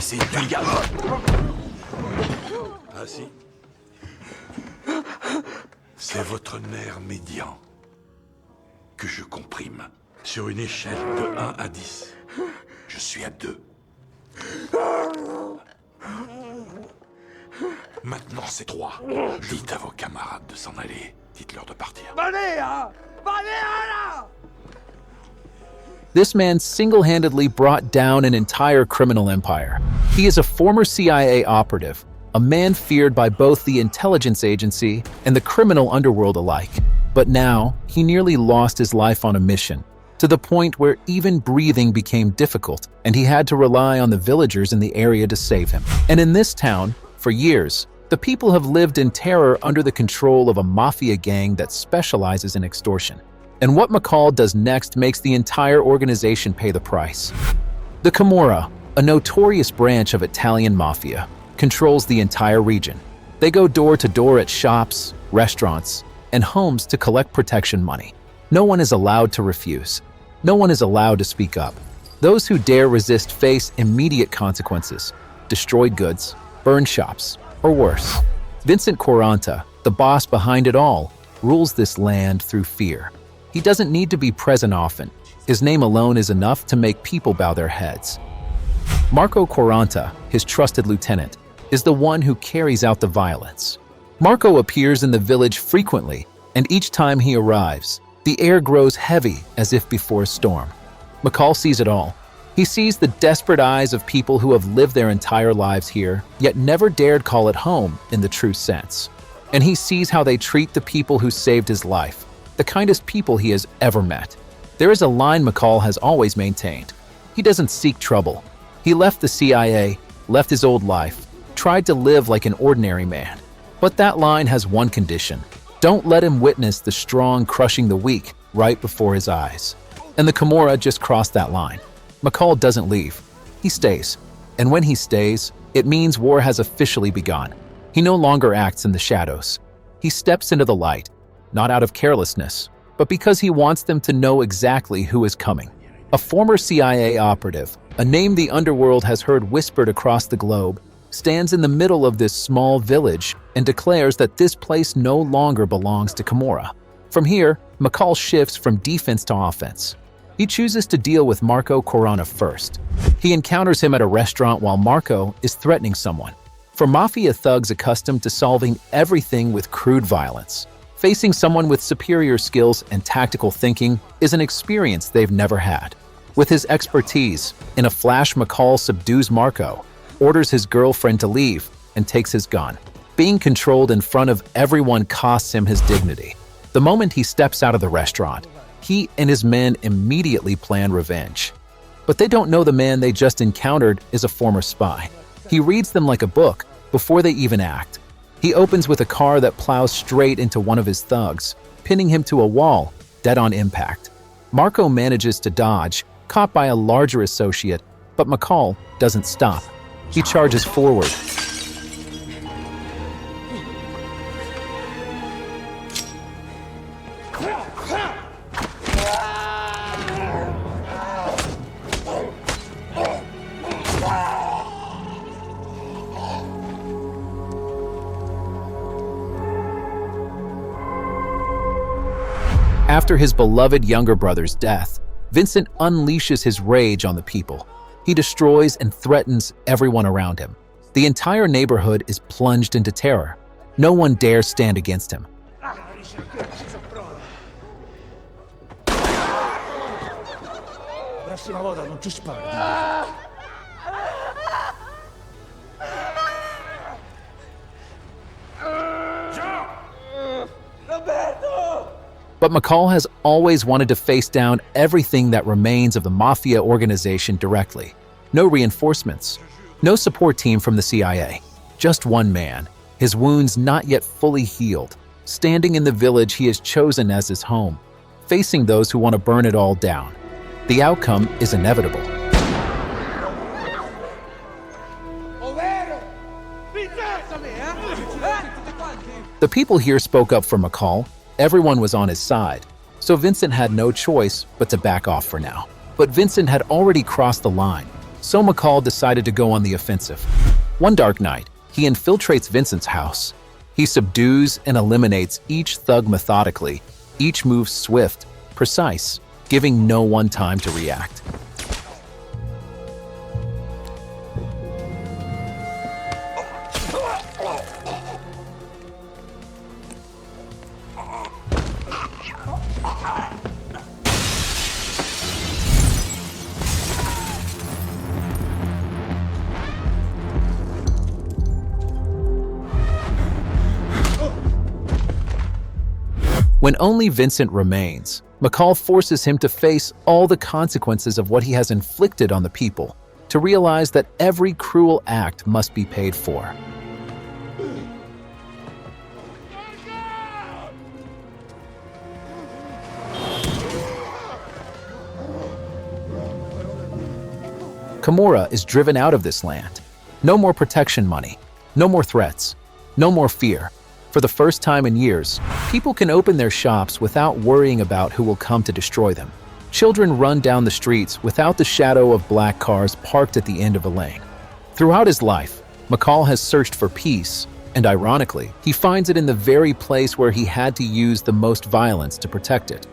c'est du gars. Ah si. C'est votre nerf médian que je comprime. Sur une échelle de 1 à 10, je suis à 2. Maintenant, c'est 3. Dites à vos camarades de s'en aller. Dites-leur de partir. This man single-handedly brought down an entire criminal empire. He is a former CIA operative, a man feared by both the intelligence agency and the criminal underworld alike. But now, he nearly lost his life on a mission, to the point where even breathing became difficult, and he had to rely on the villagers in the area to save him. And in this town, for years, the people have lived in terror under the control of a mafia gang that specializes in extortion. And what McCall does next makes the entire organization pay the price. The Camorra, a notorious branch of Italian mafia, controls the entire region. They go door to door at shops, restaurants, and homes to collect protection money. No one is allowed to refuse. No one is allowed to speak up. Those who dare resist face immediate consequences: destroyed goods, burned shops, or worse. Vincent Quaranta, the boss behind it all, rules this land through fear. He doesn't need to be present often. His name alone is enough to make people bow their heads. Marco Quaranta, his trusted lieutenant, is the one who carries out the violence. Marco appears in the village frequently, and each time he arrives, the air grows heavy as if before a storm. McCall sees it all. He sees the desperate eyes of people who have lived their entire lives here, yet never dared call it home in the true sense. And he sees how they treat the people who saved his life, the kindest people he has ever met. There is a line McCall has always maintained. He doesn't seek trouble. He left the CIA, left his old life, tried to live like an ordinary man. But that line has one condition: don't let him witness the strong crushing the weak right before his eyes. And the Camorra just crossed that line. McCall doesn't leave. He stays. And when he stays, it means war has officially begun. He no longer acts in the shadows. He steps into the light, not out of carelessness, but because he wants them to know exactly who is coming. A former CIA operative, a name the underworld has heard whispered across the globe, stands in the middle of this small village and declares that this place no longer belongs to Camorra. From here, McCall shifts from defense to offense. He chooses to deal with Marco Quaranta first. He encounters him at a restaurant while Marco is threatening someone. For mafia thugs accustomed to solving everything with crude violence, facing someone with superior skills and tactical thinking is an experience they've never had. With his expertise, in a flash McCall subdues Marco, orders his girlfriend to leave, and takes his gun. Being controlled in front of everyone costs him his dignity. The moment he steps out of the restaurant, he and his men immediately plan revenge. But they don't know the man they just encountered is a former spy. He reads them like a book before they even act. He opens with a car that plows straight into one of his thugs, pinning him to a wall, dead on impact. Marco manages to dodge, caught by a larger associate, but McCall doesn't stop. He charges forward. After his beloved younger brother's death, Vincent unleashes his rage on the people. He destroys and threatens everyone around him. The entire neighborhood is plunged into terror. No one dares stand against him. But McCall has always wanted to face down everything that remains of the mafia organization directly. No reinforcements, no support team from the CIA. Just one man, his wounds not yet fully healed, standing in the village he has chosen as his home, facing those who want to burn it all down. The outcome is inevitable. The people here spoke up for McCall. Everyone was on his side, so Vincent had no choice but to back off for now. But Vincent had already crossed the line. So McCall decided to go on the offensive. One dark night, he infiltrates Vincent's house. He subdues and eliminates each thug methodically, each move swift, precise, giving no one time to react. When only Vincent remains, McCall forces him to face all the consequences of what he has inflicted on the people, to realize that every cruel act must be paid for. Kimura is driven out of this land. No more protection money, no more threats, no more fear. For the first time in years, people can open their shops without worrying about who will come to destroy them. Children run down the streets without the shadow of black cars parked at the end of a lane. Throughout his life, McCall has searched for peace, and ironically, he finds it in the very place where he had to use the most violence to protect it.